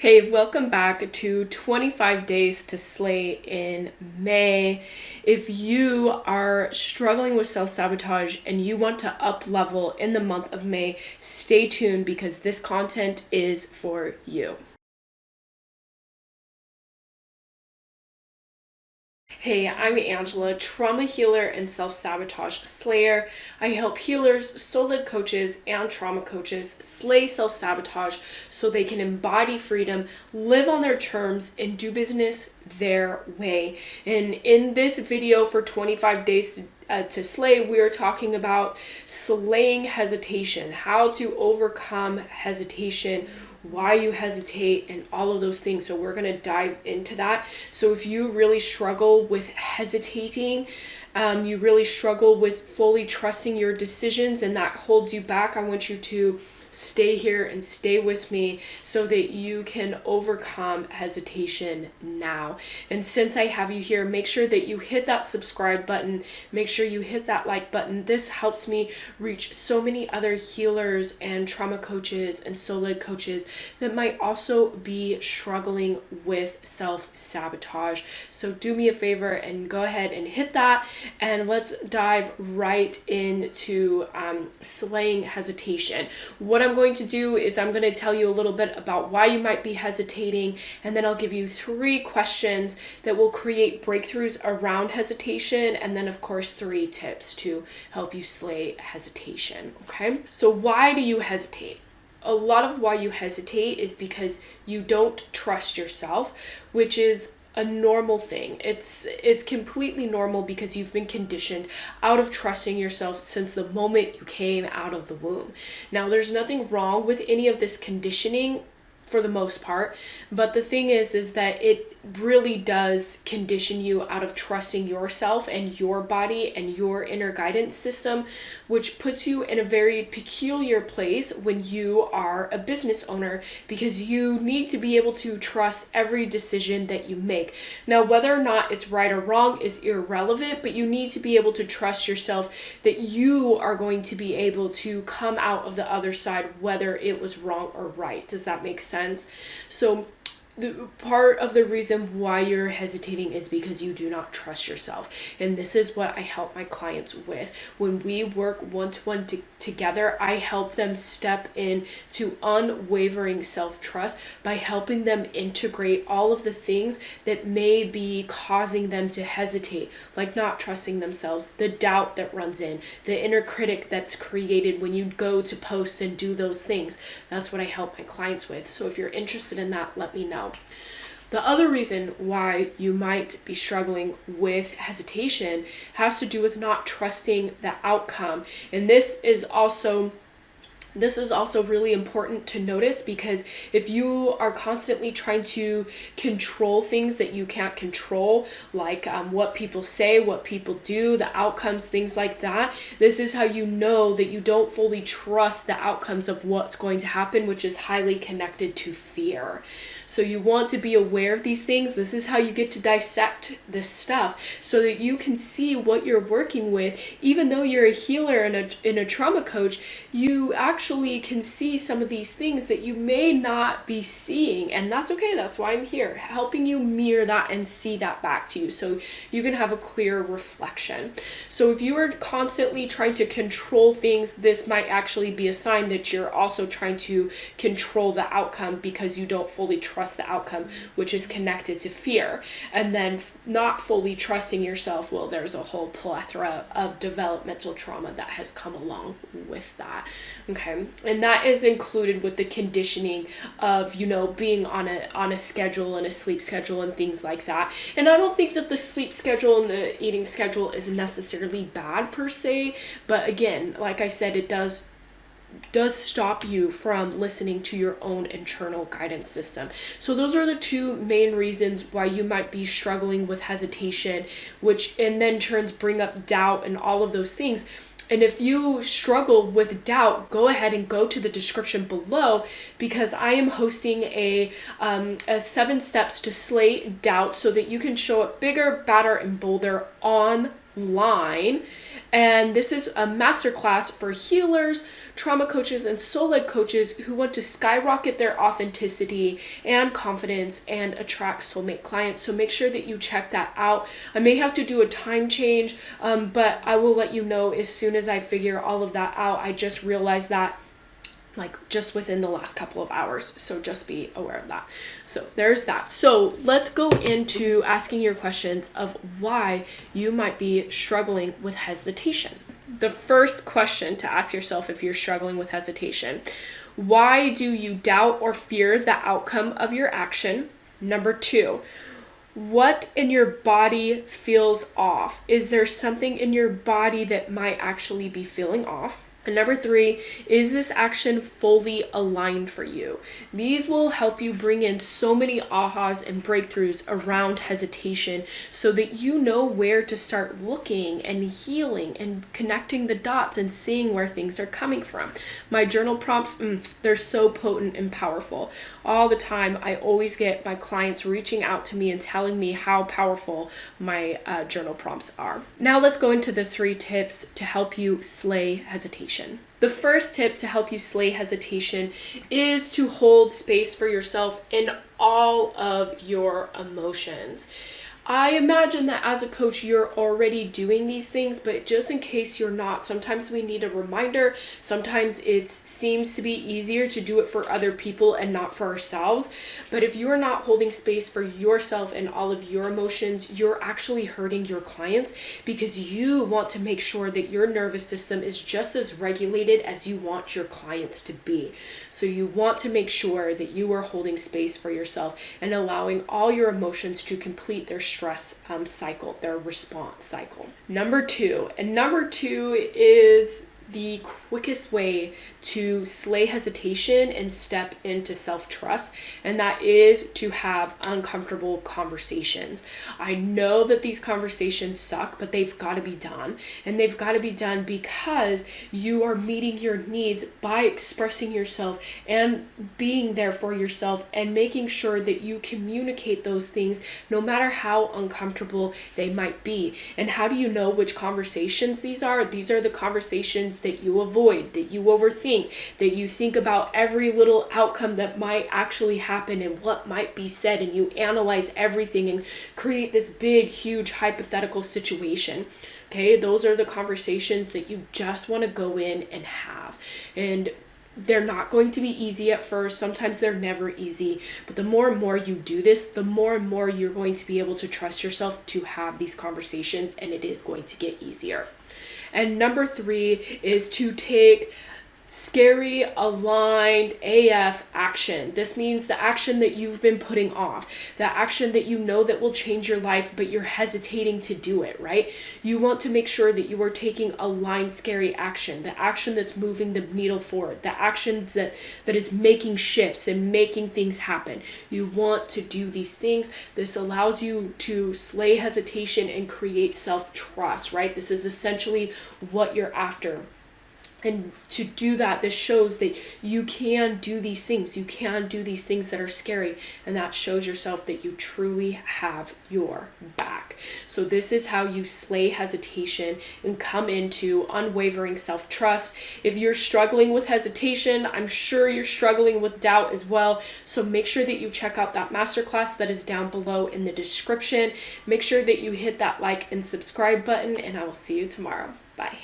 Hey, welcome back to 25 Days to Slay in May. If you are struggling with self-sabotage and you want to up level in the month of May, stay tuned because this content is for you. Hey, I'm Angela, trauma healer and self-sabotage slayer. I help healers, soul-led coaches, and trauma coaches slay self-sabotage so they can embody freedom, live on their terms, and do business their way. And in this video for 25 days to slay, we are talking about slaying hesitation, how to overcome hesitation, why you hesitate, and all of those things. So we're going to dive into that. So if you really struggle with hesitating, you really struggle with fully trusting your decisions and that holds you back, I want you to stay here and stay with me so that you can overcome hesitation now. And since I have you here, make sure that you hit that subscribe button. Make sure you hit that like button. This helps me reach so many other healers and trauma coaches and soul-led coaches that might also be struggling with self-sabotage. So do me a favor and go ahead and hit that, and let's dive right into slaying hesitation. What I'm going to do is I'm going to tell you a little bit about why you might be hesitating, and then I'll give you 3 questions that will create breakthroughs around hesitation, and then of course 3 tips to help you slay hesitation. Okay, so why do you hesitate? A lot of why you hesitate is because you don't trust yourself, which is a normal thing. It's completely normal because you've been conditioned out of trusting yourself since the moment you came out of the womb. Now, there's nothing wrong with any of this conditioning for the most part, but the thing is that it really does condition you out of trusting yourself and your body and your inner guidance system, which puts you in a very peculiar place when you are a business owner, because you need to be able to trust every decision that you make. Now, whether or not it's right or wrong is irrelevant, but you need to be able to trust yourself that you are going to be able to come out of the other side, whether it was wrong or right. Does that make sense? So the part of the reason why you're hesitating is because you do not trust yourself. And this is what I help my clients with. When we work one-to-one together, I help them step in to unwavering self-trust by helping them integrate all of the things that may be causing them to hesitate, like not trusting themselves, the doubt that runs in, the inner critic that's created when you go to post and do those things. That's what I help my clients with. So if you're interested in that, let me know. The other reason why you might be struggling with hesitation has to do with not trusting the outcome. And this is also really important to notice, because if you are constantly trying to control things that you can't control, like what people say, what people do, the outcomes, things like that, this is how you know that you don't fully trust the outcomes of what's going to happen, which is highly connected to fear. So you want to be aware of these things. This is how you get to dissect this stuff so that you can see what you're working with. Even though you're a healer and a trauma coach, you actually can see some of these things that you may not be seeing, and that's okay. That's why I'm here, helping you mirror that and see that back to you so you can have a clear reflection. So if you are constantly trying to control things, this might actually be a sign that you're also trying to control the outcome because you don't fully trust the outcome, which is connected to fear. And then not fully trusting yourself, well, there's a whole plethora of developmental trauma that has come along with that. Okay, and that is included with the conditioning of, being on a schedule and a sleep schedule and things like that. And I don't think that the sleep schedule and the eating schedule is necessarily bad per se, but again, like I said, it does stop you from listening to your own internal guidance system. So those are the 2 main reasons why you might be struggling with hesitation, which in then turns bring up doubt and all of those things. And if you struggle with doubt, go ahead and go to the description below, because I am hosting a 7 steps to slay doubt so that you can show up bigger, badder, and bolder online And this is a masterclass for healers, trauma coaches, and soul-led coaches who want to skyrocket their authenticity and confidence and attract soulmate clients. So make sure that you check that out. I may have to do a time change, but I will let you know as soon as I figure all of that out. I just realized that just within the last couple of hours. So just be aware of that. So there's that. So let's go into asking your questions of why you might be struggling with hesitation. The first question to ask yourself if you're struggling with hesitation: why do you doubt or fear the outcome of your action? Number 2, what in your body feels off? Is there something in your body that might actually be feeling off? And number 3, is this action fully aligned for you? These will help you bring in so many ahas and breakthroughs around hesitation so that you know where to start looking and healing and connecting the dots and seeing where things are coming from. My journal prompts, they're so potent and powerful. All the time, I always get my clients reaching out to me and telling me how powerful my journal prompts are. Now let's go into the 3 tips to help you slay hesitation. The first tip to help you slay hesitation is to hold space for yourself in all of your emotions. I imagine that as a coach, you're already doing these things, but just in case you're not, sometimes we need a reminder. Sometimes it seems to be easier to do it for other people and not for ourselves. But if you're not holding space for yourself and all of your emotions, you're actually hurting your clients because you want to make sure that your nervous system is just as regulated as you want your clients to be. So you want to make sure that you are holding space for yourself and allowing all your emotions to complete their stress cycle, their response cycle. Number two is the quickest way to slay hesitation and step into self-trust, and that is to have uncomfortable conversations. I know that these conversations suck, but they've got to be done, and they've got to be done because you are meeting your needs by expressing yourself and being there for yourself and making sure that you communicate those things no matter how uncomfortable they might be. And how do you know which conversations these are? These are the conversations that you avoid, that you overthink, that you think about every little outcome that might actually happen and what might be said, and you analyze everything and create this big, huge hypothetical situation. Okay, those are the conversations that you just want to go in and have. And they're not going to be easy at first. Sometimes they're never easy. But the more and more you do this, the more and more you're going to be able to trust yourself to have these conversations, and it is going to get easier. And number 3 is to take scary, aligned AF action. This means the action that you've been putting off, the action that you know that will change your life, but you're hesitating to do it, right? You want to make sure that you are taking aligned, scary action, the action that's moving the needle forward, the action that is making shifts and making things happen. You want to do these things. This allows you to slay hesitation and create self-trust, right? This is essentially what you're after. And to do that, this shows that you can do these things. You can do these things that are scary. And that shows yourself that you truly have your back. So this is how you slay hesitation and come into unwavering self-trust. If you're struggling with hesitation, I'm sure you're struggling with doubt as well. So make sure that you check out that masterclass that is down below in the description. Make sure that you hit that like and subscribe button, and I will see you tomorrow. Bye.